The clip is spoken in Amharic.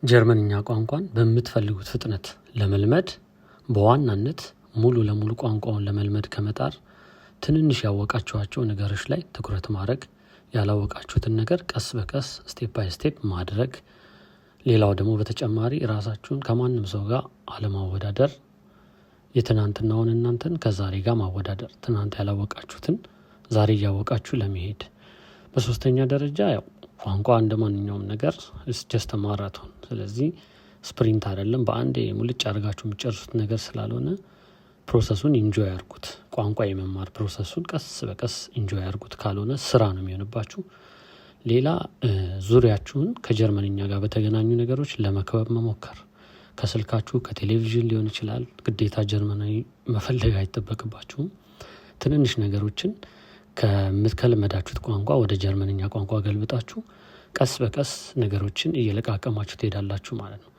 ጀርመንኛ ቋንቋን በምትፈልጉት ፍጥነት ለመልመድ በዋናነት ሙሉ ለሙሉ ቋንቋውን ለመልመድ ከመጣር ትንንሽ ያወቃችኋቸው ነገሮች ላይ ትኩረት ማድረግ፣ ያላወቃችሁትን ነገር ቀስ በቀስ ስቴፕ ባይ ስቴፕ ማድረግ፣ ሌላው ደግሞ በተጨማሪ ራሳችሁን ከማንም ሰው ጋር አለማወዳደር፣ የትናንትናውን እናንተን ከዛሬ ጋር ማወዳደር፣ ትናንት ያላወቃችሁትን ዛሬ ያወቃችሁ ለመሄድ። በሶስተኛ ደረጃ ቋንቋ እንደማንኛውም ነገር is just a marathon። ስለዚህ ስፕሪንት አይደለም፣ በአንዴ ሙልጭ አድርጋችሁ የምትጨርሱት ነገር ስላልሆነ ፕሮሰሱን ኢንጆይ አድርጉት። ቋንቋ የመማር ፕሮሰሱን ቀስ በቀስ ኢንጆይ አድርጉት፣ ካልሆነ ስራ ነው የሚሆንባችሁ። ሌላ ዙሪያችሁን ከጀርመንኛ ጋር በተገናኙ ነገሮች ለመክበብ መሞከር። ከስልካችሁ ከቴሌቪዥን ሊሆን ይችላል፣ ግዴታ ጀርመናዊ መፈለግ አይጠበቅባችሁም። ትንንሽ ነገሮችን ከለመዳችሁት ቋንቋ ወደ ጀርመንኛ ቋንቋ ገልብጣችሁ ቀስ በቀስ ነገሮችን እየለቃቀማችሁ ትሄዳላችሁ ማለት ነው።